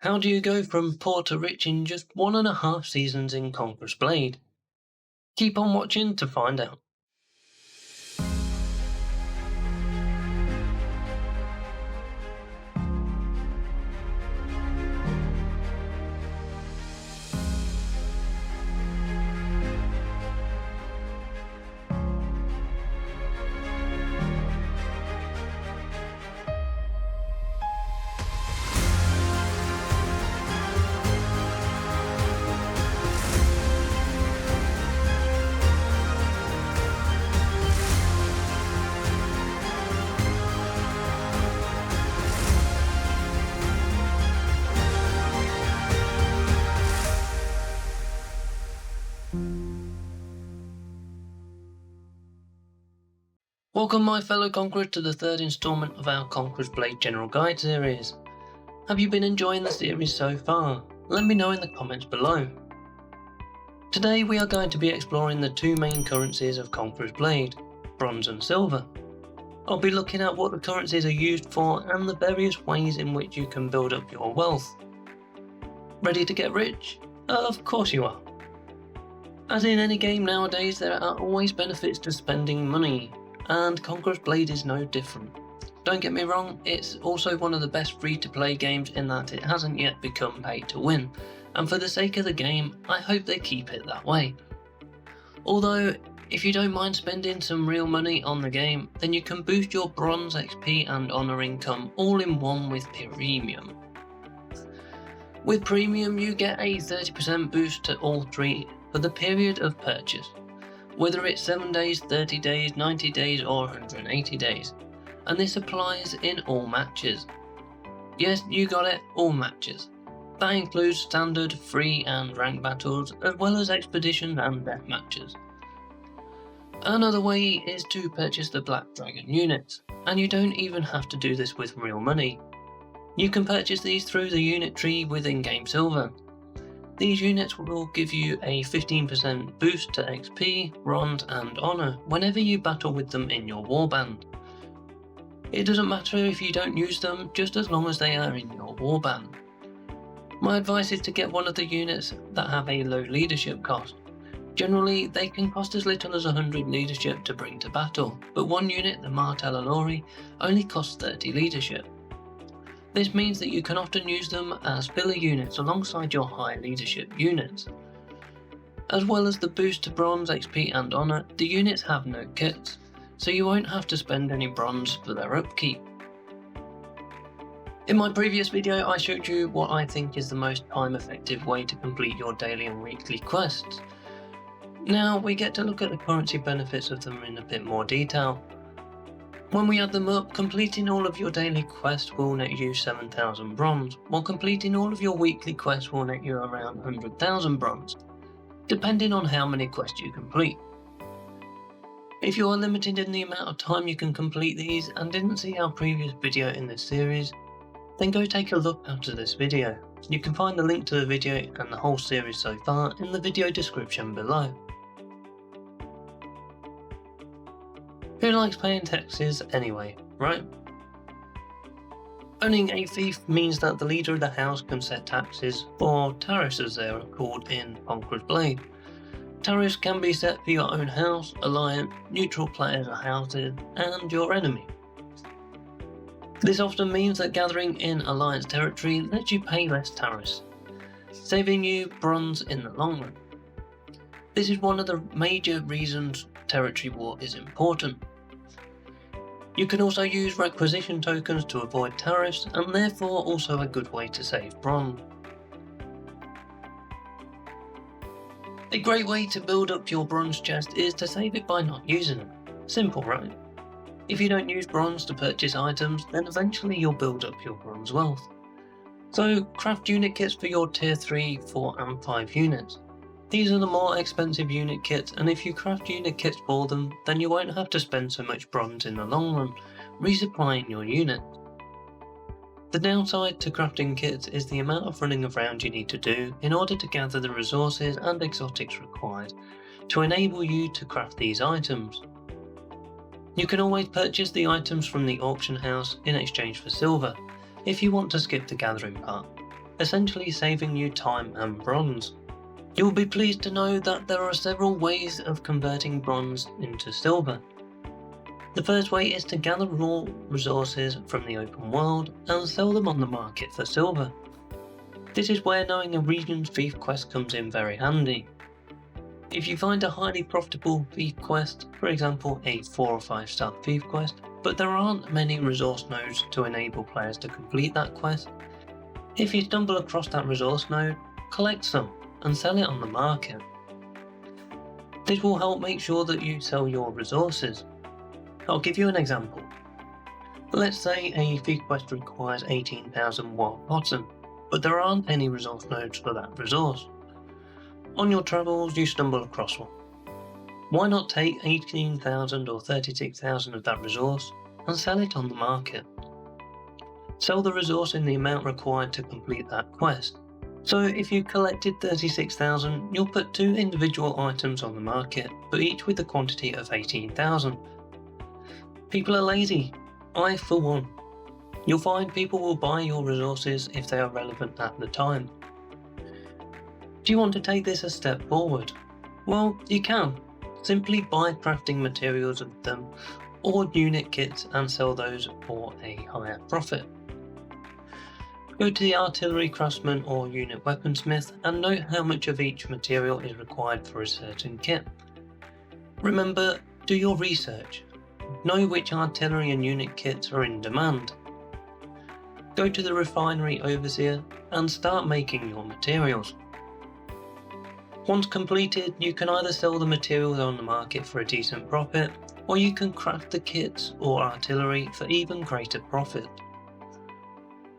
How do you go from poor to rich in just 1.5 seasons in Conquerors Blade? Keep on watching to find out. Welcome my fellow Conquerors to the third instalment of our Conquerors Blade General Guide series. Have you been enjoying the series so far? Let me know in the comments below. Today we are going to be exploring the two main currencies of Conquerors Blade, bronze and silver. I'll be looking at what the currencies are used for and the various ways in which you can build up your wealth. Ready to get rich? Of course you are. As in any game nowadays, there are always benefits to spending money, and Conquerors Blade is no different. Don't get me wrong, it's also one of the best free-to-play games in that it hasn't yet become pay to win, and for the sake of the game, I hope they keep it that way. Although, if you don't mind spending some real money on the game, then you can boost your bronze XP and honour income all in one with Premium. With Premium you get a 30% boost to all three for the period of purchase, whether it's 7 days, 30 days, 90 days or 180 days, and this applies in all matches. Yes, you got it, all matches. That includes standard, free and ranked battles, as well as expeditions and death matches. Another way is to purchase the Black Dragon units, and you don't even have to do this with real money. You can purchase these through the unit tree with in-game silver. These units will give you a 15% boost to XP, bronze and honour whenever you battle with them in your warband. It doesn't matter if you don't use them, just as long as they are in your warband. My advice is to get one of the units that have a low leadership cost. Generally, they can cost as little as 100 leadership to bring to battle, but one unit, the Martel Alori, only costs 30 leadership. This means that you can often use them as filler units alongside your high leadership units. As well as the boost to bronze, XP and honour, the units have no kits, so you won't have to spend any bronze for their upkeep. In my previous video I showed you what I think is the most time effective way to complete your daily and weekly quests. Now we get to look at the currency benefits of them in a bit more detail. When we add them up, completing all of your daily quests will net you 7,000 bronze, while completing all of your weekly quests will net you around 100,000 bronze, depending on how many quests you complete. If you are limited in the amount of time you can complete these and didn't see our previous video in this series, then go take a look after this video. You can find the link to the video and the whole series so far in the video description below. Who likes paying taxes anyway, right? Owning a fief means that the leader of the house can set taxes, or tariffs as they are called in Conquerors Blade. Tariffs can be set for your own house, alliance, neutral players or houses, and your enemy. This often means that gathering in alliance territory lets you pay less tariffs, saving you bronze in the long run. This is one of the major reasons territory war is important. You can also use requisition tokens to avoid tariffs, and therefore also a good way to save bronze. A great way to build up your bronze chest is to save it by not using it. Simple, right? If you don't use bronze to purchase items, then eventually you'll build up your bronze wealth. So craft unit kits for your tier 3, 4 and 5 units. These are the more expensive unit kits, and if you craft unit kits for them, then you won't have to spend so much bronze in the long run, resupplying your unit. The downside to crafting kits is the amount of running around you need to do in order to gather the resources and exotics required to enable you to craft these items. You can always purchase the items from the auction house in exchange for silver, if you want to skip the gathering part. essentially saving you time and bronze. You'll be pleased to know that there are several ways of converting bronze into silver. The first way is to gather raw resources from the open world and sell them on the market for silver. This is where knowing a region's thief quest comes in very handy. If you find a highly profitable thief quest, for example a 4 or 5 star thief quest, but there aren't many resource nodes to enable players to complete that quest, if you stumble across that resource node, collect some and sell it on the market. This will help make sure that you sell your resources. I'll give you an example. Let's say a thief quest requires 18,000 wild bottom, but there aren't any resource nodes for that resource. On your travels you stumble across one. Why not take 18,000 or 36,000 of that resource and sell it on the market? Sell the resource in the amount required to complete that quest. So if you collected 36,000, you'll put 2 individual items on the market, but each with the quantity of 18,000. People are lazy, I for one. You'll find people will buy your resources if they are relevant at the time. Do you want to take this a step forward? Well, you can. Simply buy crafting materials of them or unit kits and sell those for a higher profit. Go to the artillery craftsman or unit weaponsmith and note how much of each material is required for a certain kit. Remember, do your research. Know which artillery and unit kits are in demand. Go to the refinery overseer and start making your materials. Once completed, you can either sell the materials on the market for a decent profit, or you can craft the kits or artillery for even greater profit.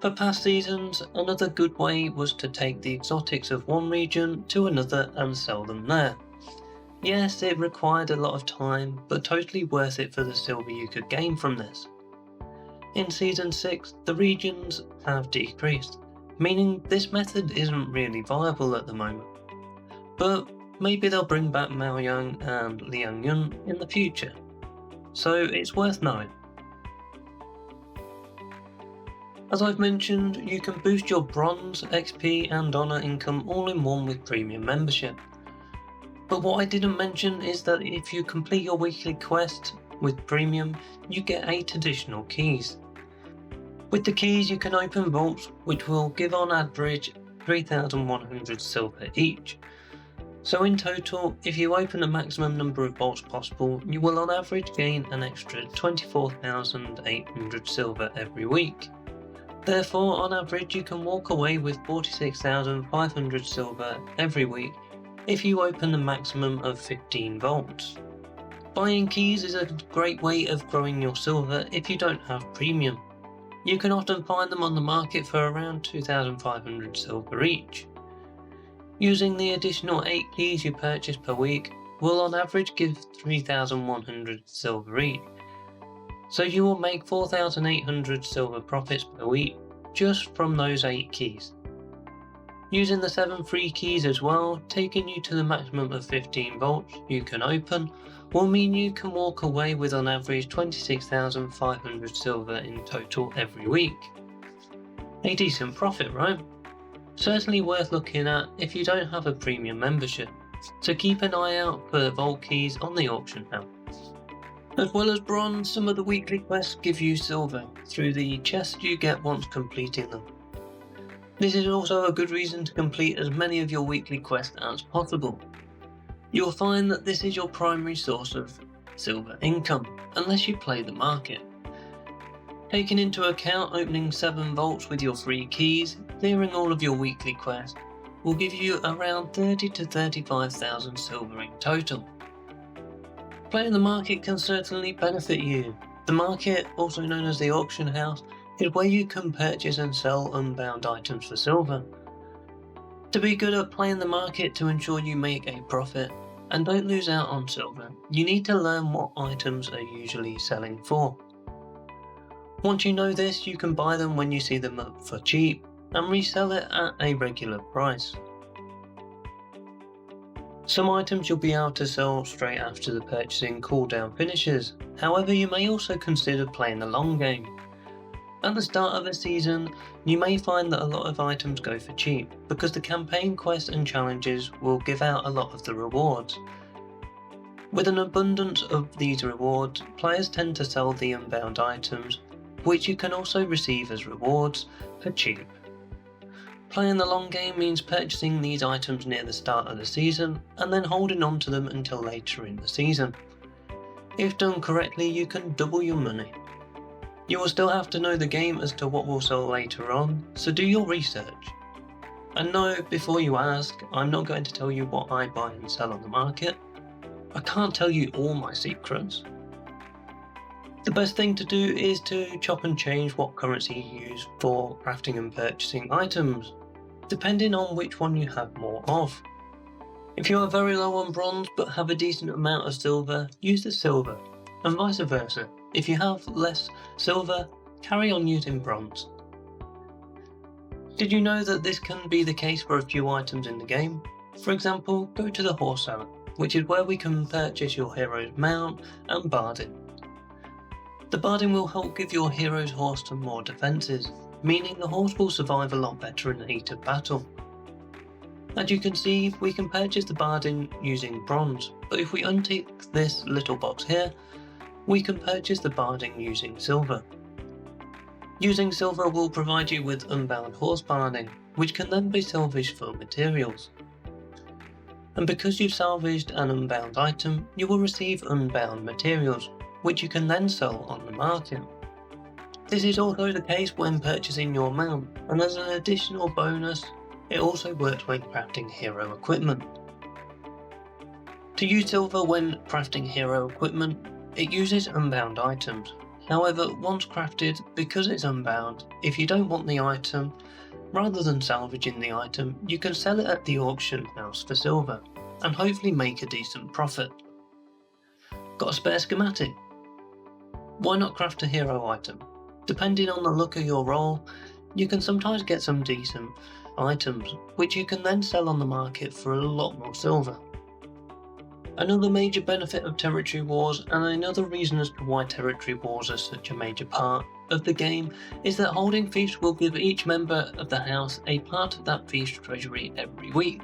For past seasons, another good way was to take the exotics of one region to another and sell them there. Yes, it required a lot of time, but totally worth it for the silver you could gain from this. In Season 6, the regions have decreased, meaning this method isn't really viable at the moment. But maybe they'll bring back Maoyang and Liangyun in the future, so it's worth knowing. As I've mentioned, you can boost your bronze, XP and honour income all in one with premium membership. But what I didn't mention is that if you complete your weekly quest with premium, you get 8 additional keys. With the keys you can open vaults which will give on average 3,100 silver each. So in total, if you open the maximum number of vaults possible, you will on average gain an extra 24,800 silver every week. Therefore, on average you can walk away with 46,500 silver every week if you open the maximum of 15 vaults. Buying keys is a great way of growing your silver if you don't have premium. You can often find them on the market for around 2,500 silver each. Using the additional 8 keys you purchase per week will on average give 3,100 silver each, so you will make 4,800 silver profits per week just from those 8 keys. Using the 7 free keys as well, taking you to the maximum of 15 vaults you can open, will mean you can walk away with on average 26,500 silver in total every week. A decent profit, right? Certainly worth looking at if you don't have a premium membership, so keep an eye out for vault keys on the auction house. As well as bronze, some of the weekly quests give you silver through the chests you get once completing them. This is also a good reason to complete as many of your weekly quests as possible. You'll find that this is your primary source of silver income, unless you play the market. Taking into account opening 7 vaults with your free keys, clearing all of your weekly quests, will give you around 30 to 35,000 silver in total. Playing the market can certainly benefit you. The market, also known as the auction house, is where you can purchase and sell unbound items for silver. To be good at playing the market to ensure you make a profit and don't lose out on silver, you need to learn what items are usually selling for. Once you know this, you can buy them when you see them up for cheap and resell it at a regular price. Some items you'll be able to sell straight after the purchasing cooldown finishes, however you may also consider playing the long game. At the start of the season, you may find that a lot of items go for cheap, because the campaign quests and challenges will give out a lot of the rewards. With an abundance of these rewards, players tend to sell the unbound items, which you can also receive as rewards, for cheap. Playing the long game means purchasing these items near the start of the season, and then holding on to them until later in the season. If done correctly, you can double your money. You will still have to know the game as to what will sell later on, so do your research. And no, before you ask, I'm not going to tell you what I buy and sell on the market. I can't tell you all my secrets. The best thing to do is to chop and change what currency you use for crafting and purchasing items, depending on which one you have more of. If you are very low on bronze but have a decent amount of silver, use the silver, and vice versa. If you have less silver, carry on using bronze. Did you know that this can be the case for a few items in the game? For example, go to the horse seller, which is where we can purchase your hero's mount and barding. The barding will help give your hero's horse some more defences, meaning the horse will survive a lot better in the heat of battle. As you can see, we can purchase the barding using bronze, but if we untick this little box here, we can purchase the barding using silver. Using silver will provide you with unbound horse barding, which can then be salvaged for materials. And because you've salvaged an unbound item, you will receive unbound materials, which you can then sell on the market. This is also the case when purchasing your mount, and as an additional bonus, it also works when crafting hero equipment. To use silver when crafting hero equipment, it uses unbound items. However, once crafted, because it's unbound, if you don't want the item, rather than salvaging the item, you can sell it at the auction house for silver, and hopefully make a decent profit. Got a spare schematic? Why not craft a hero item? Depending on the look of your role, you can sometimes get some decent items, which you can then sell on the market for a lot more silver. Another major benefit of territory wars, and another reason as to why territory wars are such a major part of the game, is that holding fiefs will give each member of the house a part of that fief's treasury every week.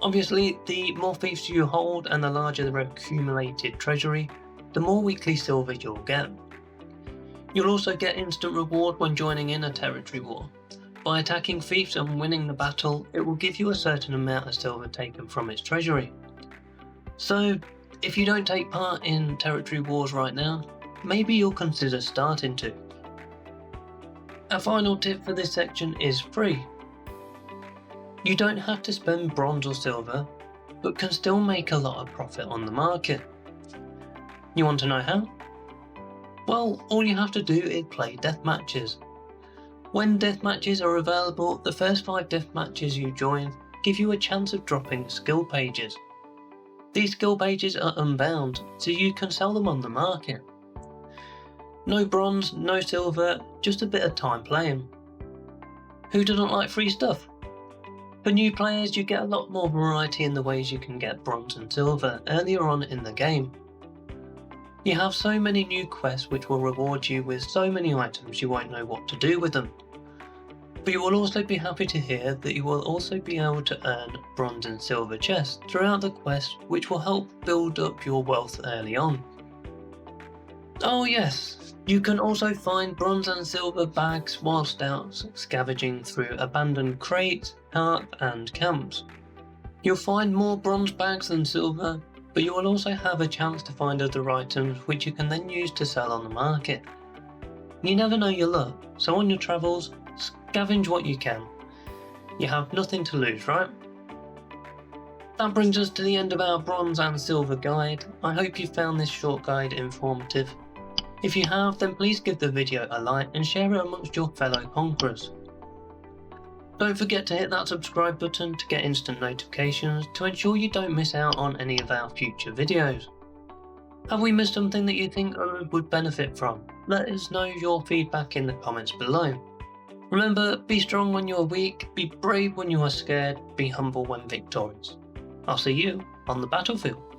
Obviously, the more fiefs you hold and the larger their accumulated treasury, the more weekly silver you'll get. You'll also get instant reward when joining in a territory war. By attacking fiefs and winning the battle, it will give you a certain amount of silver taken from its treasury. So, if you don't take part in territory wars right now, maybe you'll consider starting to. A final tip for this section is free. You don't have to spend bronze or silver, but can still make a lot of profit on the market. You want to know how? Well, all you have to do is play deathmatches. When deathmatches are available, the first 5 deathmatches you join give you a chance of dropping skill pages. These skill pages are unbound, so you can sell them on the market. No bronze, no silver, just a bit of time playing. Who doesn't like free stuff? For new players, you get a lot more variety in the ways you can get bronze and silver earlier on in the game. You have so many new quests which will reward you with so many items you won't know what to do with them. But you will also be happy to hear that you will also be able to earn bronze and silver chests throughout the quest, which will help build up your wealth early on. Oh yes, you can also find bronze and silver bags whilst out scavenging through abandoned crates, carts and camps. You'll find more bronze bags than silver, but you will also have a chance to find other items which you can then use to sell on the market. You never know your luck, so on your travels, scavenge what you can. You have nothing to lose, right? That brings us to the end of our bronze and silver guide. I hope you found this short guide informative. If you have, then please give the video a like and share it amongst your fellow conquerors. Don't forget to hit that subscribe button to get instant notifications to ensure you don't miss out on any of our future videos. Have we missed something that you think others would benefit from? Let us know your feedback in the comments below. Remember, be strong when you are weak, be brave when you are scared, be humble when victorious. I'll see you on the battlefield.